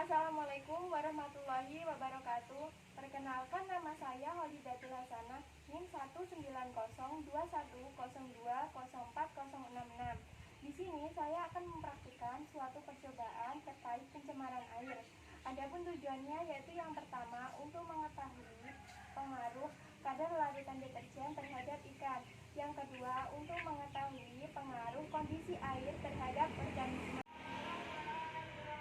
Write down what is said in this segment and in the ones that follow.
Assalamualaikum warahmatullahi wabarakatuh. Perkenalkan, nama saya Holidatul Hasanah, NIM 1902102040066. Di sini saya akan mempraktikkan suatu percobaan terkait pencemaran air. Adapun tujuannya yaitu yang pertama untuk mengetahui pengaruh kadar larutan deterjen terhadap ikan. Yang kedua untuk mengetahui pengaruh kondisi air terhadap organisme.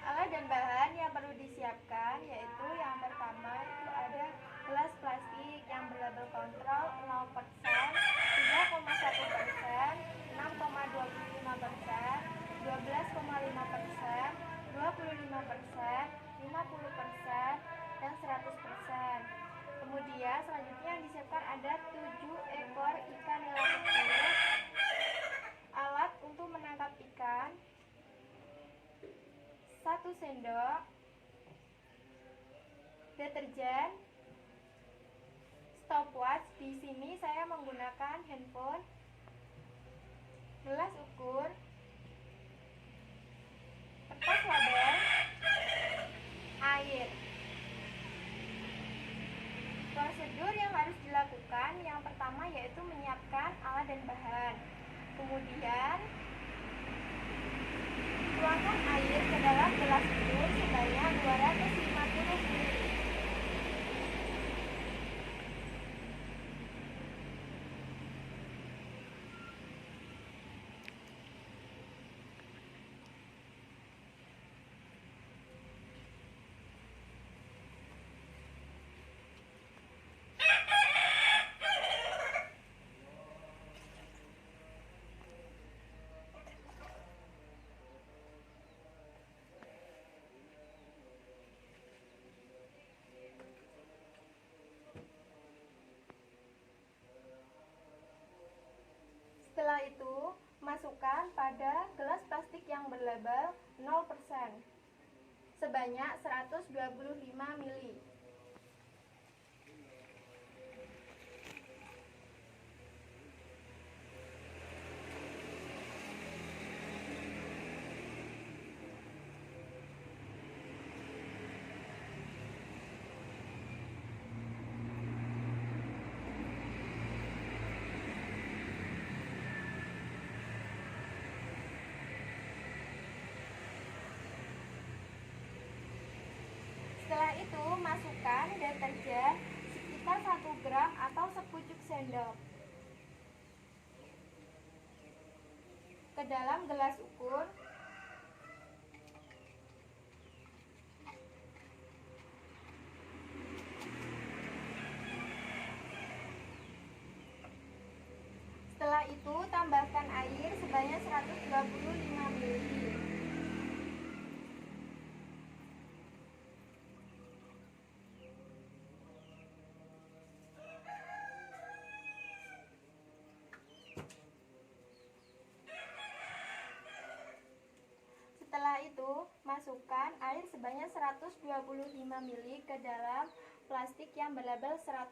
Alat dan bahan yang perlu disiapkan yaitu yang pertama itu ada gelas plastik yang berlabel kontrol 0%, 3,1%, 6,25%, 12,5%, 25%, 50%, dan 100%. Kemudian selanjutnya yang disiapkan ada 7 ekor ikan nila kecil, alat untuk menangkap ikan, 1 sendok, deterjen, stopwatch. Di sini saya menggunakan handphone, gelas ukur, kertas label, air. Prosedur yang harus dilakukan yang pertama yaitu menyiapkan alat dan bahan. Kemudian tuangkan air ke dalam gelas ukur sebanyak 250 ml. Setelah itu, masukkan pada gelas plastik yang berlabel 0% sebanyak 125 ml. Setelah itu, masukkan deterjen sekitar 1 gram atau sepucuk sendok ke dalam gelas ukur. Setelah itu, tambahkan air sebanyak 125 ml. Setelah itu, masukkan air sebanyak 125 ml ke dalam plastik yang berlabel 100%.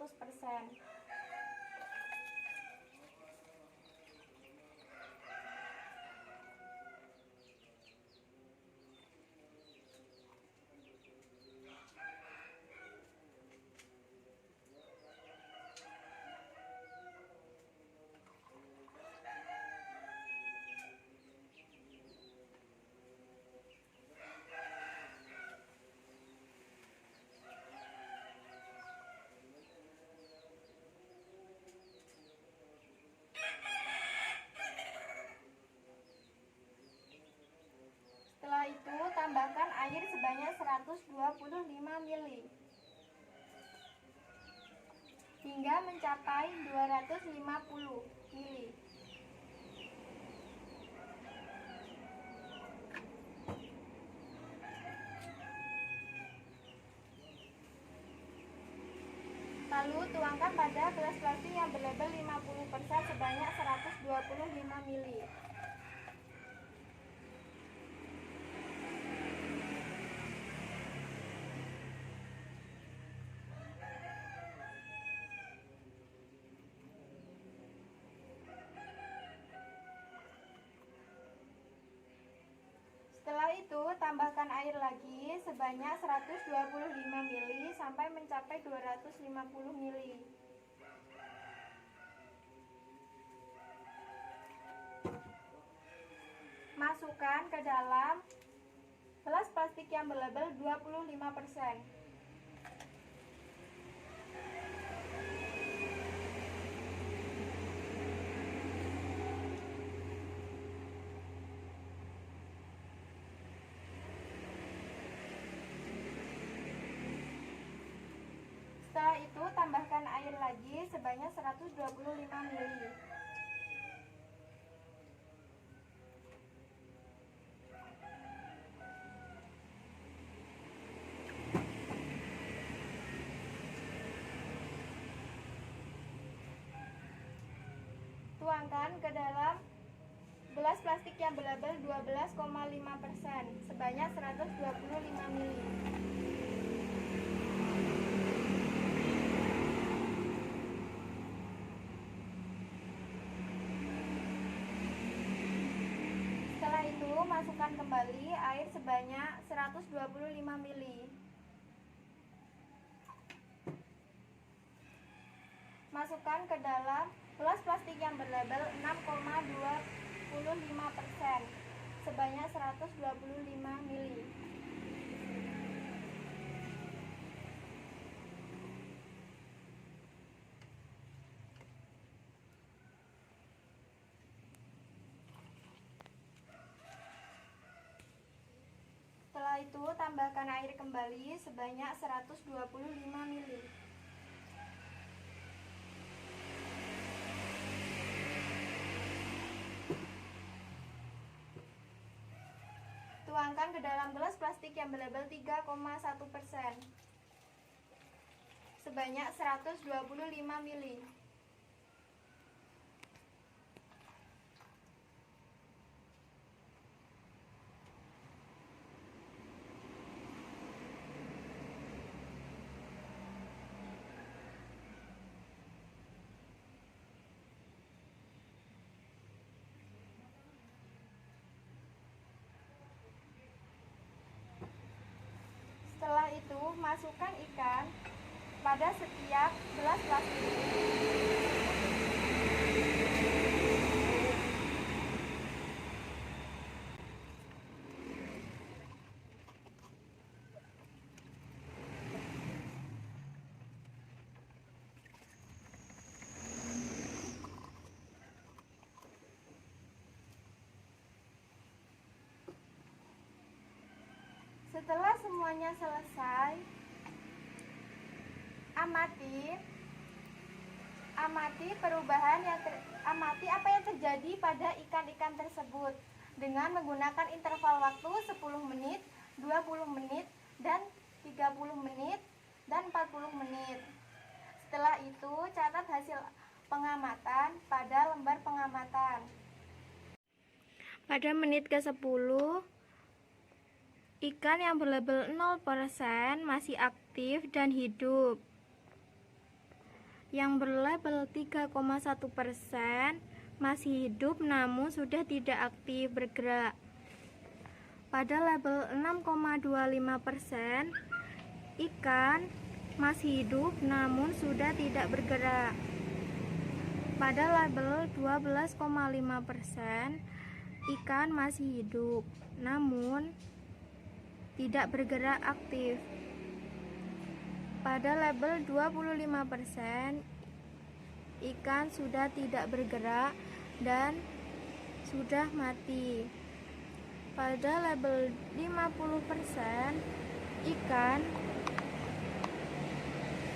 Setelah itu, tambahkan air sebanyak 125 ml hingga mencapai 250 ml. Lalu tuangkan pada gelas plastik yang berlabel 50% sebanyak 125 ml. Setelah itu itu tambahkan air lagi sebanyak 125 ml sampai mencapai 250 ml. Masukkan ke dalam gelas plastik yang berlabel 25%. Setelah itu tambahkan air lagi sebanyak 125 ml. Tuangkan ke dalam gelas plastik yang berlabel 12,5% sebanyak 125 ml. Setelah itu masukkan kembali air sebanyak 125 ml. Masukkan ke dalam gelas plastik yang berlabel 6,25% sebanyak 125 ml. Setelah itu tambahkan air kembali sebanyak 125 ml. Tuangkan ke dalam gelas plastik yang berlabel 3,1% sebanyak 125 ml. Setelah itu, masukkan ikan pada setiap gelas plastik. Setelah semuanya selesai, amati apa yang terjadi pada ikan-ikan tersebut dengan menggunakan interval waktu 10 menit, 20 menit, dan 30 menit, dan 40 menit. Setelah itu, catat hasil pengamatan pada lembar pengamatan. Pada menit ke-10, ikan yang berlabel 0% masih aktif dan hidup. Yang berlabel 3,1% masih hidup namun sudah tidak aktif bergerak. Pada label 6,25%, ikan masih hidup namun sudah tidak bergerak. Pada label 12,5%, ikan masih hidup namun tidak bergerak aktif. Pada label 25%, ikan sudah tidak bergerak dan sudah mati. Pada label 50%,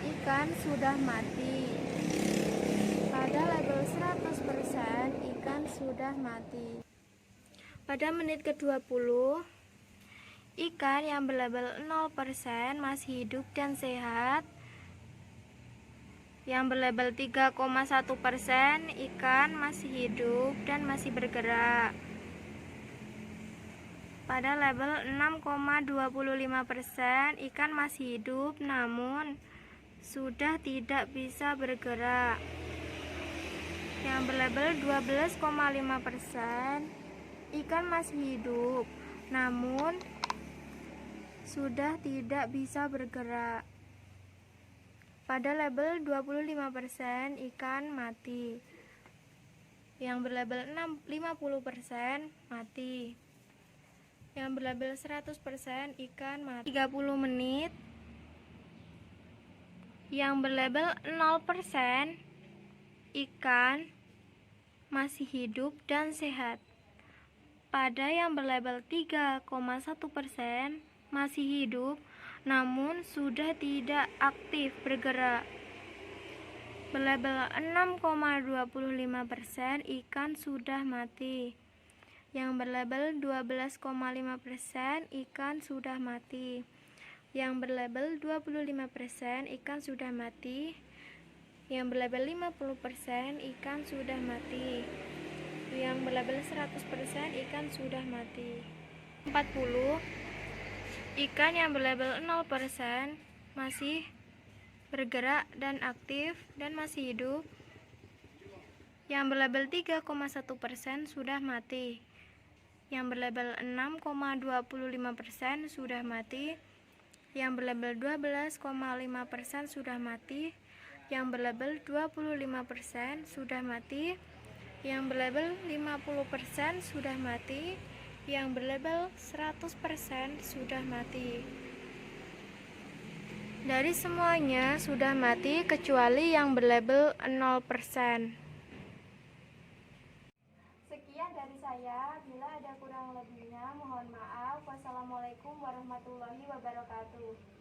ikan sudah mati. Pada label 100%, ikan sudah mati. Pada menit ke-20, ikan yang berlabel 0% masih hidup dan sehat. Yang berlabel 3,1%, ikan masih hidup dan masih bergerak. Pada label 6,25%, ikan masih hidup namun sudah tidak bisa bergerak. Yang berlabel 12,5%, ikan masih hidup namun sudah tidak bisa bergerak. Pada label 25% ikan mati. Yang berlabel 50% mati. Yang berlabel 100% ikan mati 30 menit. Yang berlabel 0% ikan masih hidup dan sehat. Pada yang berlabel 3,1% masih hidup namun sudah tidak aktif bergerak. Berlabel 6,25% ikan sudah mati. Yang berlabel 12,5% ikan sudah mati. Yang berlabel 25% ikan sudah mati. Yang berlabel 50% ikan sudah mati. Yang berlabel 100% ikan sudah mati. 40 ikan yang berlabel 0% masih bergerak dan aktif dan masih hidup. Yang berlabel 3,1% sudah mati. Yang berlabel 6,25% sudah mati. Yang berlabel 12,5% sudah mati. Yang berlabel 25% sudah mati. Yang berlabel 50% sudah mati. Yang berlabel 100% sudah mati. Dari semuanya sudah mati kecuali yang berlabel 0%. Sekian dari saya. Bila ada kurang lebihnya mohon maaf. Wassalamualaikum warahmatullahi wabarakatuh.